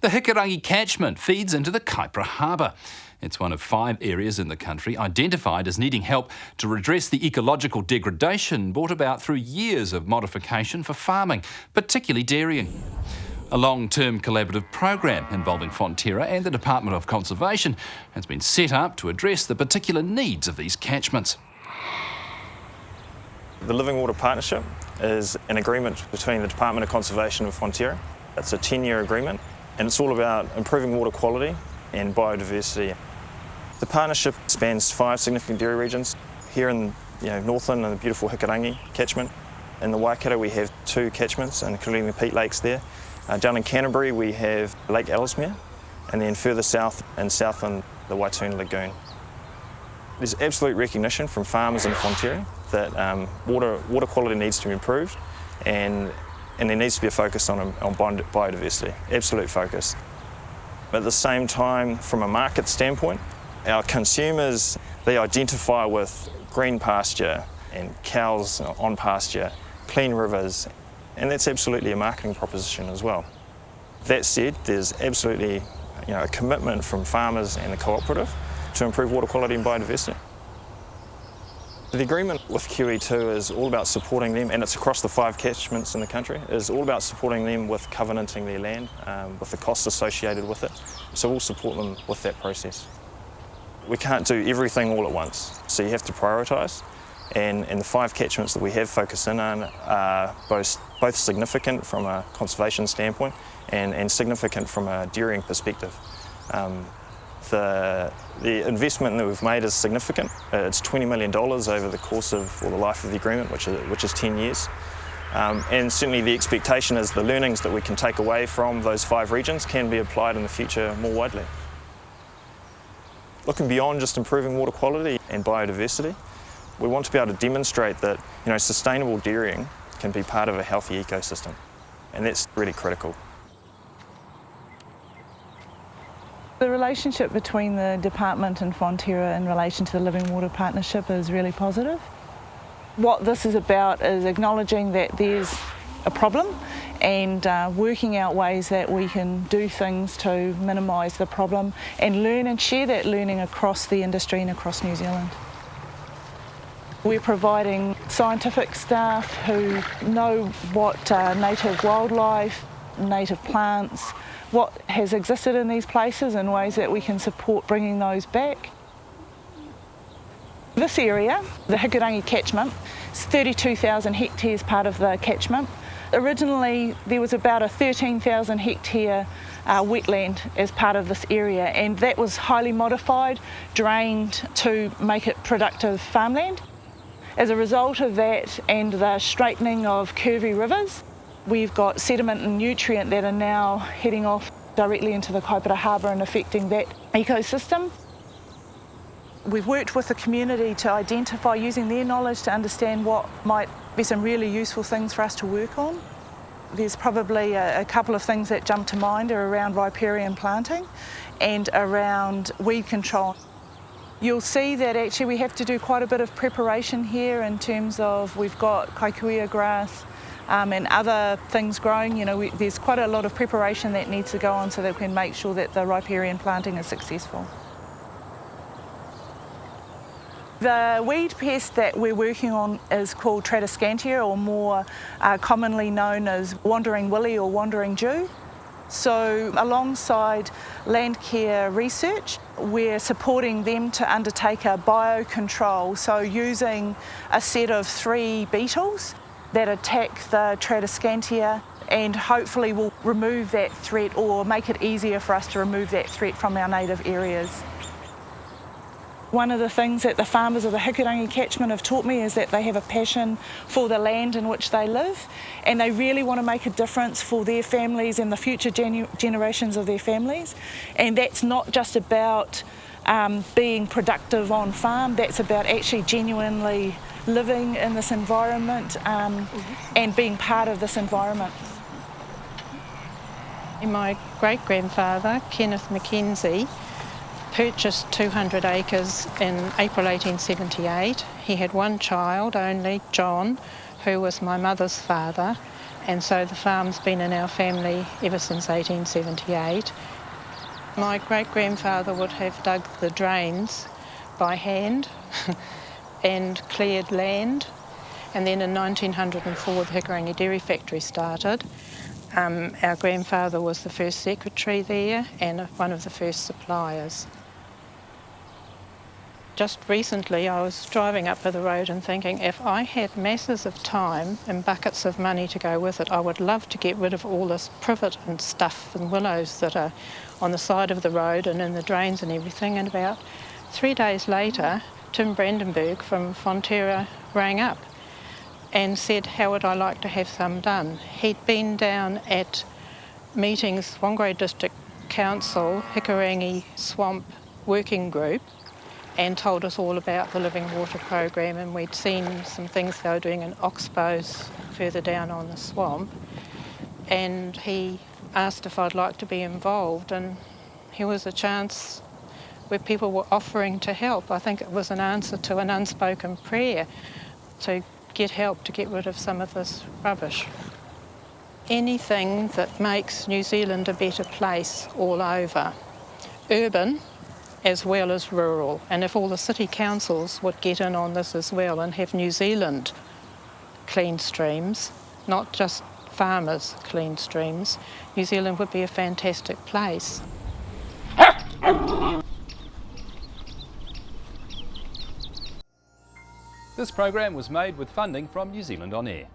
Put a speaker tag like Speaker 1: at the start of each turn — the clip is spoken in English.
Speaker 1: The Hikurangi catchment feeds into the Kaipara Harbour. It's one of 5 areas in the country identified as needing help to redress the ecological degradation brought about through years of modification for farming, particularly dairying. A long-term collaborative program involving Fonterra and the Department of Conservation has been set up to address the particular needs of these catchments.
Speaker 2: The Living Water Partnership is an agreement between the Department of Conservation and Fonterra. It's a 10-year agreement and it's all about improving water quality and biodiversity. The partnership spans 5 significant dairy regions. Here in Northland and the beautiful Hikurangi catchment. In the Waikato we have 2 catchments, including the peat lakes there. Down in Canterbury we have Lake Ellesmere, and then further south in Southland the Waituna Lagoon. There's absolute recognition from farmers in Fonterra that water quality needs to be improved, and there needs to be a focus on biodiversity, absolute focus. At the same time, from a market standpoint, our consumers, they identify with green pasture and cows on pasture, clean rivers, and that's absolutely a marketing proposition as well. That said, there's absolutely a commitment from farmers and the cooperative to improve water quality and biodiversity. The agreement with QE2 is all about supporting them, and it's across the 5 catchments in the country, is all about supporting them with covenanting their land, with the costs associated with it. So we'll support them with that process. We can't do everything all at once, so you have to prioritise, and the 5 catchments that we have focused in on are both significant from a conservation standpoint and significant from a dairying perspective. The investment that we've made is significant. It's $20 million over the course of the life of the agreement, which is 10 years. And certainly the expectation is the learnings that we can take away from those 5 regions can be applied in the future more widely. Looking beyond just improving water quality and biodiversity, we want to be able to demonstrate that sustainable dairying can be part of a healthy ecosystem, and that's really critical.
Speaker 3: The relationship between the department and Fonterra in relation to the Living Water Partnership is really positive. What this is about is acknowledging that there's a problem and working out ways that we can do things to minimise the problem and learn and share that learning across the industry and across New Zealand. We're providing scientific staff who know what native wildlife, native plants, what has existed in these places and ways that we can support bringing those back. This area, the Hikurangi catchment, is 32,000 hectares part of the catchment. Originally there was about a 13,000 hectare wetland as part of this area, and that was highly modified, drained to make it productive farmland. As a result of that and the straightening of curvy rivers, we've got sediment and nutrient that are now heading off directly into the Kaipara Harbour and affecting that ecosystem. We've worked with the community to identify, using their knowledge to understand what might be some really useful things for us to work on. There's probably a couple of things that jump to mind are around riparian planting and around weed control. You'll see that actually we have to do quite a bit of preparation here in terms of we've got kaikuia grass and other things growing. There's quite a lot of preparation that needs to go on so that we can make sure that the riparian planting is successful. The weed pest that we're working on is called Tradescantia, or more commonly known as wandering willy or wandering Jew. So alongside land care research, we're supporting them to undertake a biocontrol, so using a set of 3 beetles that attack the Tradescantia and hopefully will remove that threat or make it easier for us to remove that threat from our native areas. One of the things that the farmers of the Hikurangi catchment have taught me is that they have a passion for the land in which they live, and they really want to make a difference for their families and the future generations of their families. And that's not just about being productive on farm, that's about actually genuinely living in this environment and being part of this environment.
Speaker 4: My great-grandfather, Kenneth Mackenzie, purchased 200 acres in April 1878. He had one child only, John, who was my mother's father, and so the farm's been in our family ever since 1878. My great-grandfather would have dug the drains by hand and cleared land, and then in 1904 the Hikurangi dairy factory started. Our grandfather was the first secretary there and one of the first suppliers. Just recently I was driving up the road and thinking, if I had masses of time and buckets of money to go with it, I would love to get rid of all this privet and stuff and willows that are on the side of the road and in the drains and everything. And about 3 days later, Tim Brandenburg from Fonterra rang up and said, how would I like to have some done? He'd been down at meetings, Whangarei District Council, Hikurangi Swamp Working Group, and told us all about the Living Water program, and we'd seen some things they were doing in oxbows further down on the swamp, and he asked if I'd like to be involved, and here was a chance where people were offering to help. I think it was an answer to an unspoken prayer to get help to get rid of some of this rubbish. Anything that makes New Zealand a better place all over, urban as well as rural, and if all the city councils would get in on this as well and have New Zealand clean streams, not just farmers' clean streams, New Zealand would be a fantastic place.
Speaker 1: This program was made with funding from New Zealand On Air.